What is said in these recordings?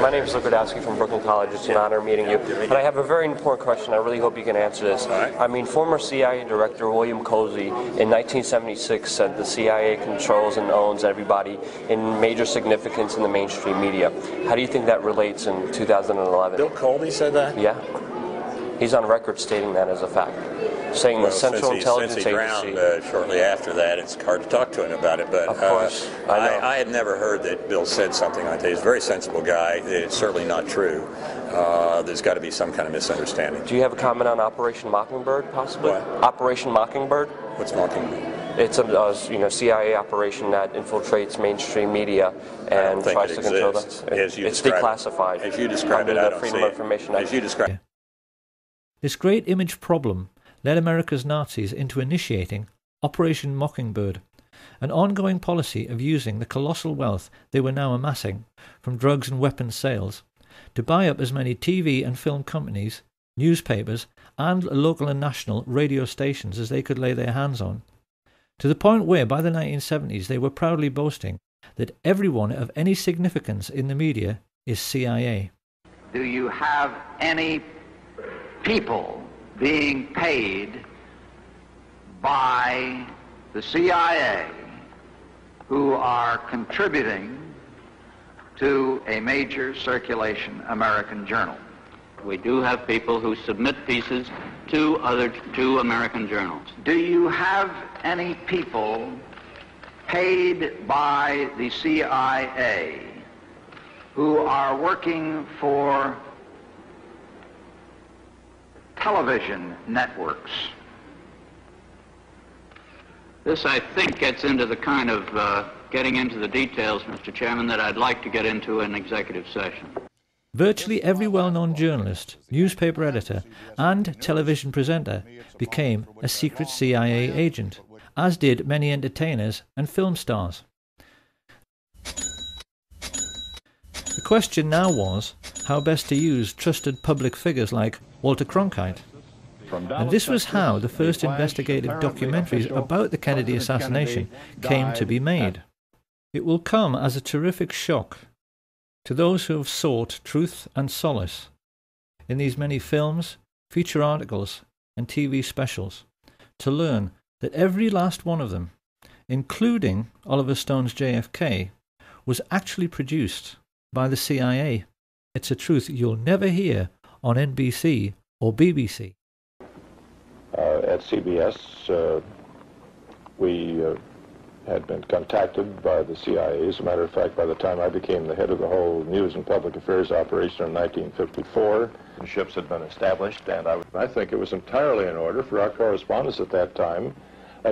My name is Lukadowski from Brooklyn College. It's an honor meeting you. And I have a very important question. I really hope you can answer this. I mean, former CIA Director William Cozy in 1976 said the CIA controls and owns everybody in major significance in the mainstream media. How do you think that relates in 2011? Bill Colby said that? Yeah. He's on record stating that as a fact. Saying the Central Intelligence Agency... Since he drowned shortly after that, it's hard to talk to him about it, but of course, I had never heard that Bill said something like that. He's a very sensible guy. It's certainly not true. There's got to be some kind of misunderstanding. Do you have a comment on Operation Mockingbird, possibly? What? Operation Mockingbird? What's Mockingbird? It's a CIA operation that infiltrates mainstream media and tries to control them. It's declassified. As you described it, under the Freedom of Information Act. As you described. This great image problem led America's Nazis into initiating Operation Mockingbird, an ongoing policy of using the colossal wealth they were now amassing from drugs and weapons sales to buy up as many TV and film companies, newspapers, and local and national radio stations as they could lay their hands on, to the point where by the 1970s they were proudly boasting that everyone of any significance in the media is CIA. Do you have any people being paid by the CIA who are contributing to a major circulation American journal? We do have people who submit pieces to American journals. Do you have any people paid by the CIA who are working for television networks? This, I think, gets into the kind of getting into the details, Mr. Chairman, that I'd like to get into in executive session. Virtually every well-known journalist, newspaper editor, and television presenter became a secret CIA agent, as did many entertainers and film stars. The question now was how best to use trusted public figures like Walter Cronkite. And this was how the first investigative documentaries about the Kennedy assassination came to be made. It will come as a terrific shock to those who have sought truth and solace in these many films, feature articles, and TV specials to learn that every last one of them, including Oliver Stone's JFK, was actually produced by the CIA. It's a truth you'll never hear on NBC or BBC. At CBS, we had been contacted by the CIA. As a matter of fact, by the time I became the head of the whole news and public affairs operation in 1954, ships had been established, and I think it was entirely in order for our correspondents at that time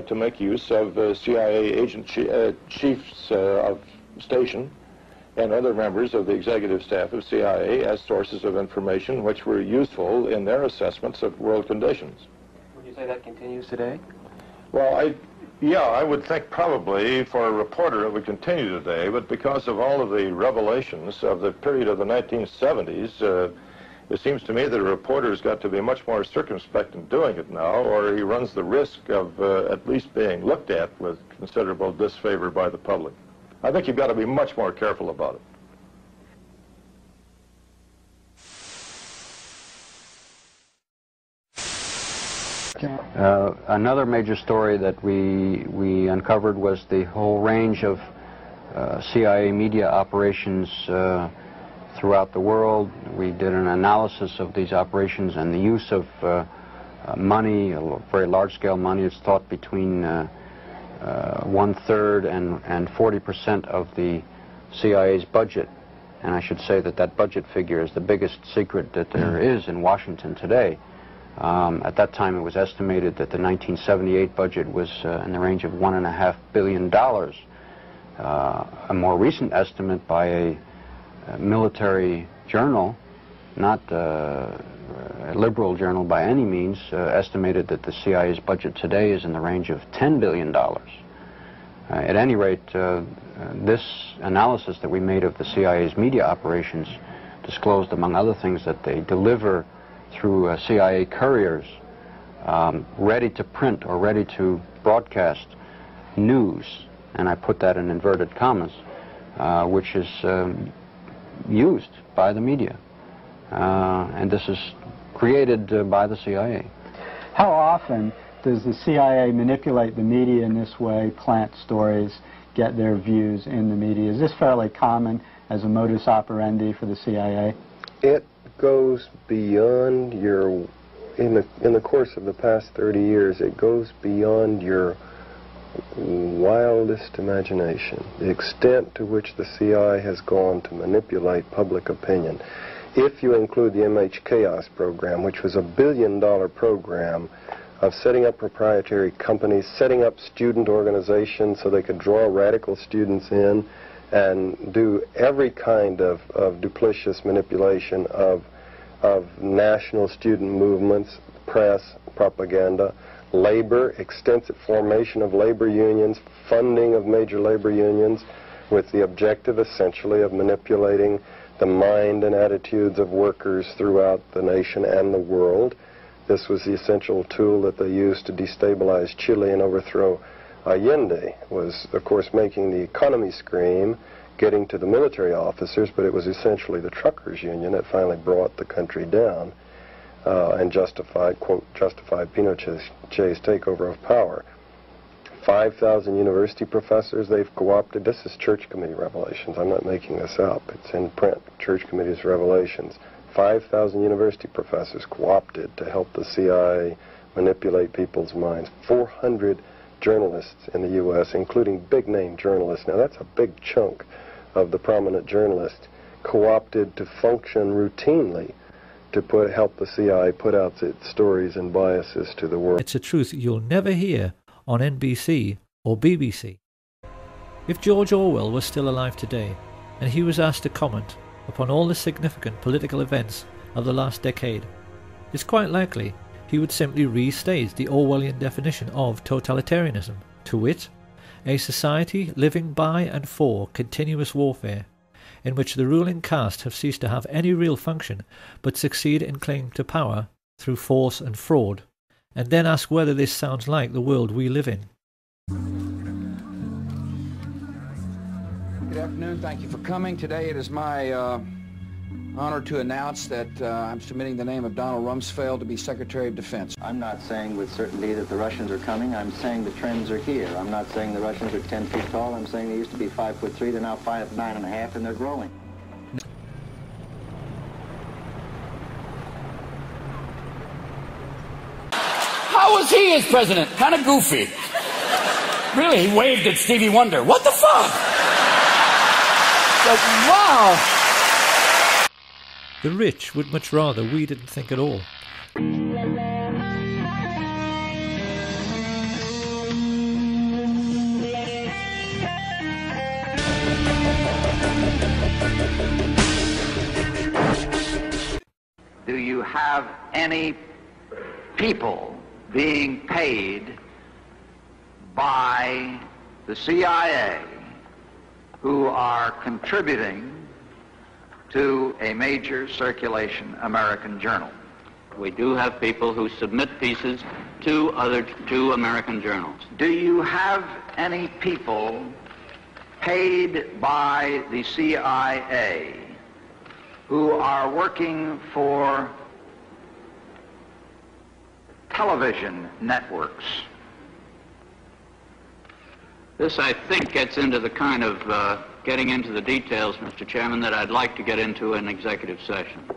to make use of CIA agent chiefs of station and other members of the executive staff of CIA as sources of information which were useful in their assessments of world conditions. Would you say that continues today? Well, yeah, I would think probably for a reporter it would continue today, but because of all of the revelations of the period of the 1970s, it seems to me that a reporter's got to be much more circumspect in doing it now, or he runs the risk of at least being looked at with considerable disfavor by the public. I think you've got to be much more careful about it. Another major story that we uncovered was the whole range of CIA media operations throughout the world. We did an analysis of these operations and the use of money, very large-scale money. It's thought between 1/3 and 40% of the CIA's budget. And I should say that that budget figure is the biggest secret that there is in Washington today. At that time, it was estimated that the 1978 budget was in the range of $1.5 billion. A more recent estimate by a military journal, not a liberal journal by any means, estimated that the CIA's budget today is in the range of $10 billion. At any rate, this analysis that we made of the CIA's media operations disclosed, among other things, that they deliver through CIA couriers ready to print or ready to broadcast news, and I put that in inverted commas, which is used by the media. And this is created by the CIA. How often does the CIA manipulate the media in this way, plant stories, get their views in the media? Is this fairly common as a modus operandi for the CIA? It goes beyond your, in the course of the past 30 years, it goes beyond your wildest imagination, the extent to which the CIA has gone to manipulate public opinion. If you include the MH Chaos program, which was $1 billion program of setting up proprietary companies, setting up student organizations so they could draw radical students in and do every kind of duplicitous manipulation of national student movements, press, propaganda, labor, extensive formation of labor unions, funding of major labor unions, with the objective essentially of manipulating the mind and attitudes of workers throughout the nation and the world. This was the essential tool that they used to destabilize Chile and overthrow Allende, was of course making the economy scream, getting to the military officers, but it was essentially the truckers' union that finally brought the country down and justified, quote, justified Pinochet's takeover of power. 5,000 university professors they've co-opted. This is Church Committee revelations. I'm not making this up. It's in print. Church Committee's revelations. 5,000 university professors co-opted to help the CIA manipulate people's minds. 400 journalists in the U.S., including big-name journalists. Now, that's a big chunk of the prominent journalists co-opted to function routinely to help the CIA put out its stories and biases to the world. It's a truth you'll never hear on NBC or BBC. If George Orwell was still alive today, and he was asked to comment upon all the significant political events of the last decade, it's quite likely he would simply restate the Orwellian definition of totalitarianism, to wit, a society living by and for continuous warfare, in which the ruling caste have ceased to have any real function but succeed in claim to power through force and fraud, and then ask whether this sounds like the world we live in. Good afternoon. Thank you for coming. Today it is my honor to announce that I'm submitting the name of Donald Rumsfeld to be Secretary of Defense. I'm not saying with certainty that the Russians are coming. I'm saying the trends are here. I'm not saying the Russians are 10 feet tall. I'm saying they used to be 5'3". They're now 5'9½", and they're growing. How was he as president? Kind of goofy. Really, he waved at Stevie Wonder. What the fuck? Like, wow. The rich would much rather we didn't think at all. Do you have any people being paid by the CIA who are contributing to a major circulation American journal? We do have people who submit pieces to American journals. Do you have any people paid by the CIA who are working for television networks? This, I think, gets into the kind of getting into the details, Mr. Chairman, that I'd like to get into in executive session.